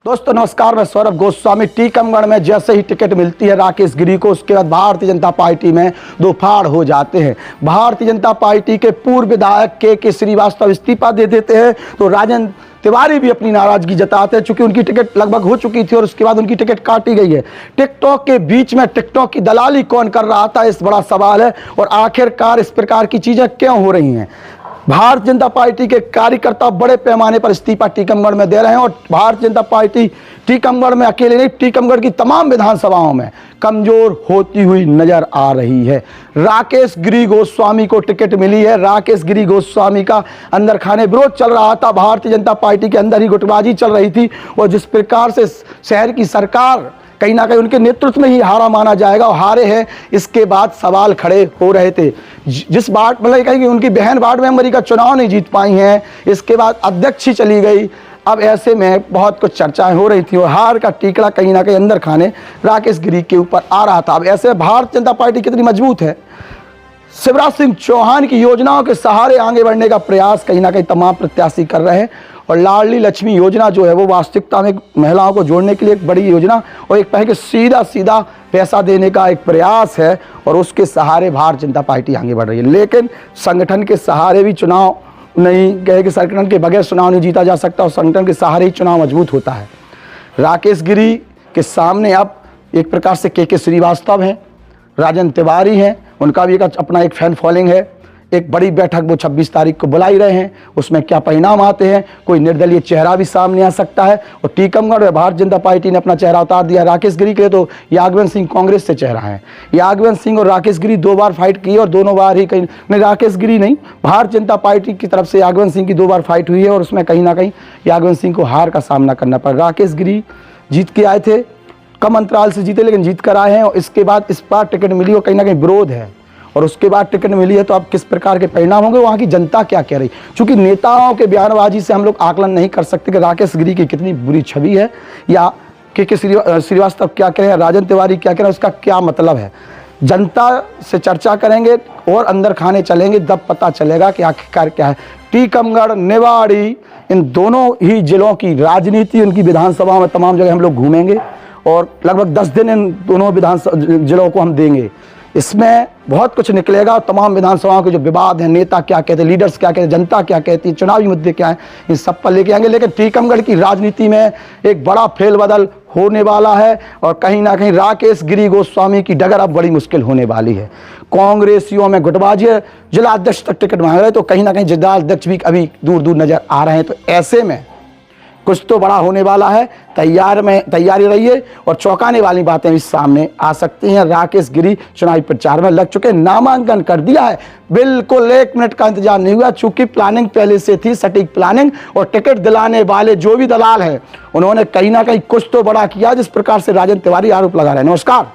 दोस्तों नमस्कार, मैं सौरभ गोस्वामी। टीकमगढ़ में जैसे ही टिकट मिलती है राकेश गिरी को, उसके बाद भारतीय जनता पार्टी में दो फाड़ हो जाते हैं। भारतीय जनता पार्टी के पूर्व विधायक के श्रीवास्तव इस्तीफा दे देते हैं तो राजन तिवारी भी अपनी नाराजगी जताते हैं, चूंकि उनकी टिकट लगभग हो चुकी थी और उसके बाद उनकी टिकट काटी गई है। टिकटॉक के बीच में टिकटॉक की दलाली कौन कर रहा था, इस बड़ा सवाल है। और आखिरकार इस प्रकार की चीजें क्यों हो रही हैं। भारतीय जनता पार्टी के कार्यकर्ता बड़े पैमाने पर इस्तीफा टीकमगढ़ में दे रहे हैं और भारतीय जनता पार्टी टीकमगढ़ में अकेले नहीं, टीकमगढ़ की तमाम विधानसभाओं में कमजोर होती हुई नजर आ रही है। राकेश गिरी गोस्वामी को टिकट मिली है। राकेश गिरी गोस्वामी का अंदर खाने विरोध चल रहा था, भारतीय जनता पार्टी के अंदर ही गुटबाजी चल रही थी और जिस प्रकार से शहर की सरकार कहीं ना कहीं उनके नेतृत्व में ही हारा माना जाएगा और हारे हैं, इसके बाद सवाल खड़े हो रहे थे। जिस वार्ड मतलब कहेंगे उनकी बहन वार्ड मेंबरी का चुनाव नहीं जीत पाई हैं, इसके बाद अध्यक्ष ही चली गई। अब ऐसे में बहुत कुछ चर्चाएं हो रही थी और हार का टीकड़ा कहीं ना कहीं अंदर खाने राकेश गिरी के ऊपर आ रहा था। अब ऐसे भारतीय जनता पार्टी कितनी मजबूत है। शिवराज सिंह चौहान की योजनाओं के सहारे आगे बढ़ने का प्रयास कहीं ना कहीं तमाम प्रत्याशी कर रहे हैं और लाडली लक्ष्मी योजना जो है वो वास्तविकता में महिलाओं को जोड़ने के लिए एक बड़ी योजना और एक कहे कि सीधा सीधा पैसा देने का एक प्रयास है और उसके सहारे भारतीय जनता पार्टी आगे बढ़ रही है। लेकिन संगठन के सहारे भी चुनाव नहीं, कहे कि संगठन के बगैर चुनाव नहीं जीता जा सकता और संगठन के सहारे ही चुनाव मजबूत होता है। राकेश गिरी के सामने अब एक प्रकार से के श्रीवास्तव हैं, राजन तिवारी हैं, उनका भी अपना एक फैन फॉलोइंग है। एक बड़ी बैठक वो 26 तारीख को बुलाई रहे हैं, उसमें क्या परिणाम आते हैं, कोई निर्दलीय चेहरा भी सामने आ सकता है। और टीकमगढ़ में भारतीय जनता पार्टी ने अपना चेहरा उतार दिया। राकेश गिरी के लिए तो यागवन सिंह कांग्रेस से चेहरा है। यागवन सिंह और राकेश गिरी 2 बार फाइट की और दोनों बार ही कहीं नहीं, राकेश गिरी नहीं, भारतीय जनता पार्टी की तरफ से यागवन सिंह की 2 बार फाइट हुई है और उसमें कहीं ना कहीं यागवन सिंह को हार का सामना करना पड़ा। राकेश गिरी जीत के आए थे, कम अंतराल से जीते लेकिन जीत कर आए हैं और इसके बाद इस बार टिकट मिली और कहीं ना कहीं विरोध है और उसके बाद टिकट मिली है तो अब किस प्रकार के परिणाम होंगे, वहाँ की जनता क्या कह रही। क्योंकि नेताओं के बयानबाजी से हम लोग आकलन नहीं कर सकते कि राकेश गिरी की कितनी बुरी छवि है या के श्रीवास्तव क्या कह रहे हैं, राजन तिवारी क्या कह रहे हैं, उसका क्या मतलब है। जनता से चर्चा करेंगे और अंदर खाने चलेंगे, तब पता चलेगा कि आखिरकार क्या है। टीकमगढ़, निवाड़ी, इन दोनों ही जिलों की राजनीति, उनकी विधानसभाओं में तमाम जगह हम लोग घूमेंगे और लगभग 10 दिन इन दोनों विधानसभा जिलों को हम देंगे। इसमें बहुत कुछ निकलेगा और तमाम विधानसभाओं के जो विवाद हैं, नेता क्या कहते हैं, लीडर्स क्या कहते हैं, जनता क्या कहती है, चुनावी मुद्दे क्या हैं, इन सब पर लेके आएंगे। लेकिन टीकमगढ़ की राजनीति में एक बड़ा फेरबदल होने वाला है और कहीं ना कहीं राकेश गिरी गोस्वामी की डगर अब बड़ी मुश्किल होने वाली है। कांग्रेसियों में गुटबाजी, जिला अध्यक्ष तक टिकट मांग रहे तो कहीं ना कहीं जिला अध्यक्ष भी अभी दूर दूर नजर आ रहे हैं। तो ऐसे में कुछ तो बड़ा होने वाला है, तैयारी रहिए और चौंकाने वाली बातें भी सामने आ सकती हैं। राकेश गिरी चुनावी प्रचार में लग चुके, नामांकन कर दिया है, बिल्कुल 1 मिनट का इंतजार नहीं हुआ, चूंकि प्लानिंग पहले से थी, सटीक प्लानिंग। और टिकट दिलाने वाले जो भी दलाल हैं उन्होंने कहीं ना कहीं कुछ तो बड़ा किया, जिस प्रकार से राजन तिवारी आरोप लगा रहे हैं। नमस्कार।